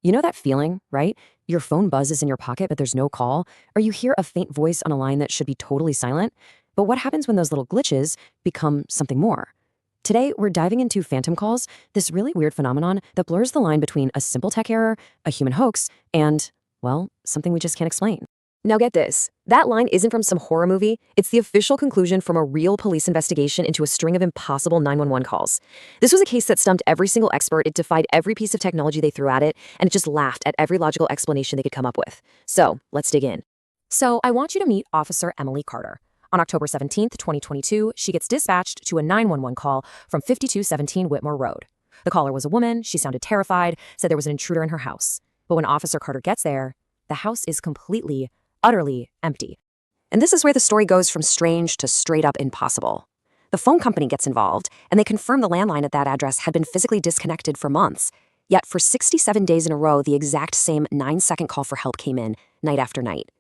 You know that feeling, right? Your phone buzzes in your pocket, but there's no call, or you hear a faint voice on a line that should be totally silent. But what happens when those little glitches become something more? Today, we're diving into phantom calls, this really weird phenomenon that blurs the line between a simple tech error, a human hoax, and, well, something we just can't explain. Now get this. That line isn't from some horror movie. It's the official conclusion from a real police investigation into a string of impossible 911 calls. This was a case that stumped every single expert. It defied every piece of technology they threw at it, and it just laughed at every logical explanation they could come up with. So, let's dig in. So, I want you to meet Officer Emily Carter. On October 17th, 2022, she gets dispatched to a 911 call from 5217 Whitmore Road. The caller was a woman. She sounded terrified, said there was an intruder in her house. But when Officer Carter gets there, the house is completely, utterly empty. And this is where the story goes from strange to straight up impossible. The phone company gets involved, and they confirm the landline at that address had been physically disconnected for months. Yet for 67 days in a row, the exact same 9-second call for help came in, night after night.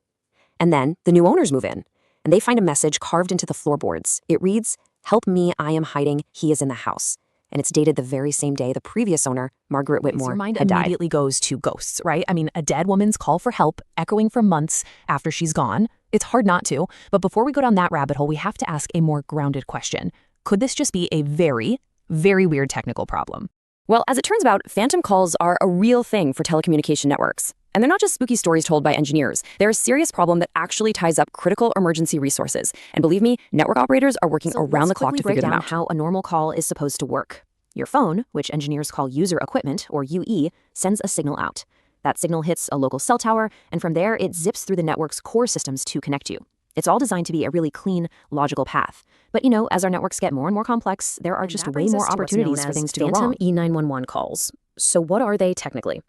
And then the new owners move in, and they find a message carved into the floorboards. It reads, "Help me, I am hiding, he is in the house." And it's dated the very same day the previous owner, Margaret Whitmore, Your mind had died. immediately goes to ghosts, right? I mean, a dead woman's call for help echoing for months after she's gone. It's hard not to. But before we go down that rabbit hole, we have to ask a more grounded question. Could this just be a very, very weird technical problem? Well, as it turns out, phantom calls are a real thing for telecommunication networks. And they're not just spooky stories told by engineers. They're a serious problem that actually ties up critical emergency resources. And believe me, network operators are working around the clock to figure them out. How a normal call is supposed to work. Your phone, which engineers call user equipment, or UE, sends a signal out. That signal hits a local cell tower, and from there, it zips through the network's core systems to connect you. It's all designed to be a really clean, logical path. But as our networks get more and more complex, there are just way more opportunities for things to go wrong. Phantom E911 calls. So what are they technically?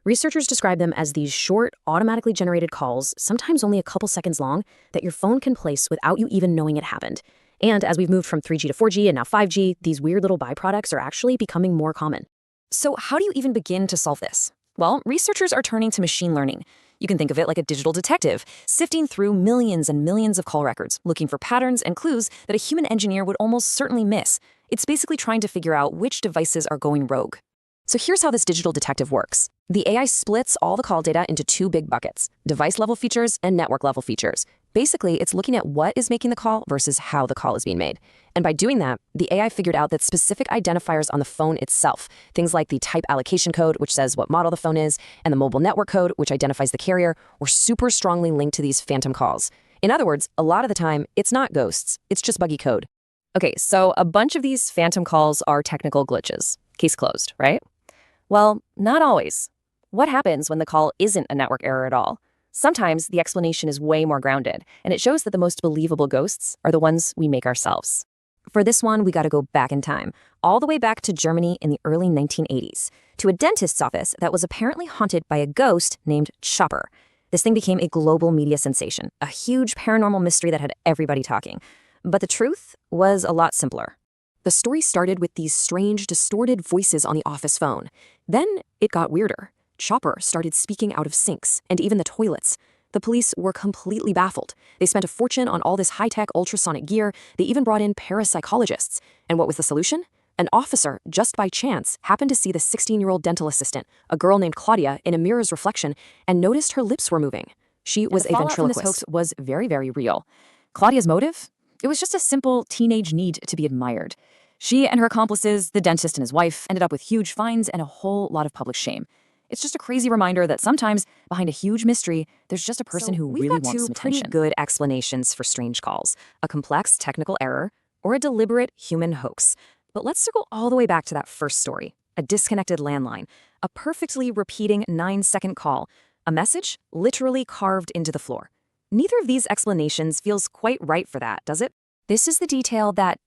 Researchers describe them as these short, automatically generated calls, sometimes only a couple seconds long, that your phone can place without you even knowing it happened. And as we've moved from 3G to 4G and now 5G, these weird little byproducts are actually becoming more common. So how do you even begin to solve this? Well, researchers are turning to machine learning. You can think of it like a digital detective, sifting through millions and millions of call records, looking for patterns and clues that a human engineer would almost certainly miss. It's basically trying to figure out which devices are going rogue. So here's how this digital detective works. The AI splits all the call data into two big buckets, device-level features and network-level features. Basically, it's looking at what is making the call versus how the call is being made. And by doing that, the AI figured out that specific identifiers on the phone itself, things like the type allocation code, which says what model the phone is, and the mobile network code, which identifies the carrier, were super strongly linked to these phantom calls. In other words, a lot of the time, it's not ghosts, it's just buggy code. Okay, so a bunch of these phantom calls are technical glitches. Case closed, right? Well, not always. What happens when the call isn't a network error at all? Sometimes the explanation is way more grounded, and it shows that the most believable ghosts are the ones we make ourselves. For this one, we gotta go back in time, all the way back to Germany in the early 1980s, to a dentist's office that was apparently haunted by a ghost named Chopper. This thing became a global media sensation, a huge paranormal mystery that had everybody talking. But the truth was a lot simpler. The story started with these strange, distorted voices on the office phone. Then it got weirder. Chopper started speaking out of sinks, and even the toilets. The police were completely baffled. They spent a fortune on all this high-tech ultrasonic gear. They even brought in parapsychologists. And what was the solution? An officer, just by chance, happened to see the 16-year-old dental assistant, a girl named Claudia, in a mirror's reflection, and noticed her lips were moving. She was a ventriloquist. This hoax was very, very real. Claudia's motive? It was just a simple teenage need to be admired. She and her accomplices, the dentist and his wife, ended up with huge fines and a whole lot of public shame. It's just a crazy reminder that sometimes, behind a huge mystery, there's just a person who really wants some attention. We've got two pretty good explanations for strange calls, a complex technical error or a deliberate human hoax. But let's circle all the way back to that first story, a disconnected landline, a perfectly repeating 9-second call, a message literally carved into the floor. Neither of these explanations feels quite right for that, does it? This is the detail that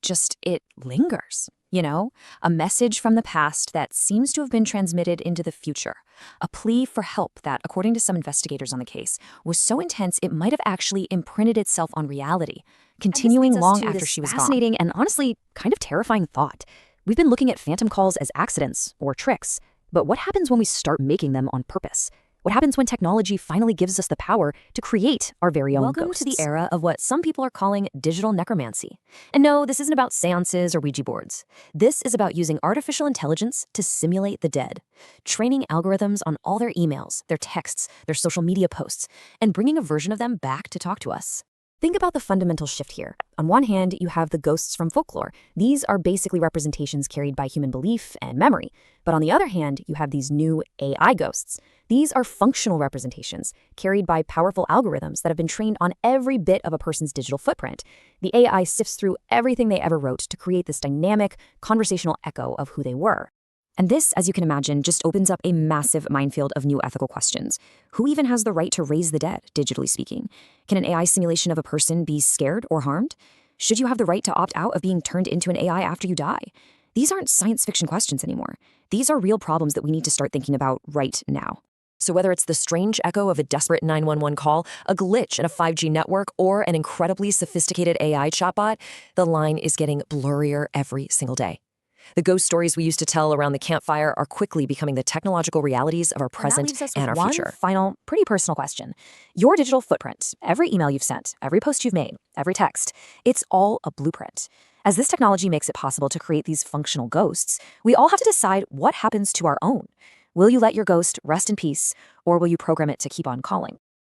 it lingers. A message from the past that seems to have been transmitted into the future. A plea for help that, according to some investigators on the case, was so intense it might have actually imprinted itself on reality, continuing long after she was gone. Fascinating and honestly kind of terrifying thought. We've been looking at phantom calls as accidents or tricks, but what happens when we start making them on purpose? What happens when technology finally gives us the power to create our very own Welcome ghosts? to the era of what some people are calling digital necromancy. And no, this isn't about seances or Ouija boards. This is about using artificial intelligence to simulate the dead, training algorithms on all their emails, their texts, their social media posts, and bringing a version of them back to talk to us. Think about the fundamental shift here. On one hand, you have the ghosts from folklore. These are basically representations carried by human belief and memory. But on the other hand, you have these new AI ghosts. These are functional representations carried by powerful algorithms that have been trained on every bit of a person's digital footprint. The AI sifts through everything they ever wrote to create this dynamic, conversational echo of who they were. And this, as you can imagine, just opens up a massive minefield of new ethical questions. Who even has the right to raise the dead, digitally speaking? Can an AI simulation of a person be scared or harmed? Should you have the right to opt out of being turned into an AI after you die? These aren't science fiction questions anymore. These are real problems that we need to start thinking about right now. So whether it's the strange echo of a desperate 911 call, a glitch in a 5G network, or an incredibly sophisticated AI chatbot, the line is getting blurrier every single day. The ghost stories we used to tell around the campfire are quickly becoming the technological realities of our present and our future. One final, pretty personal question. Your digital footprint, every email you've sent, every post you've made, every text, it's all a blueprint. As this technology makes it possible to create these functional ghosts, we all have to decide what happens to our own. Will you let your ghost rest in peace, or will you program it to keep on calling?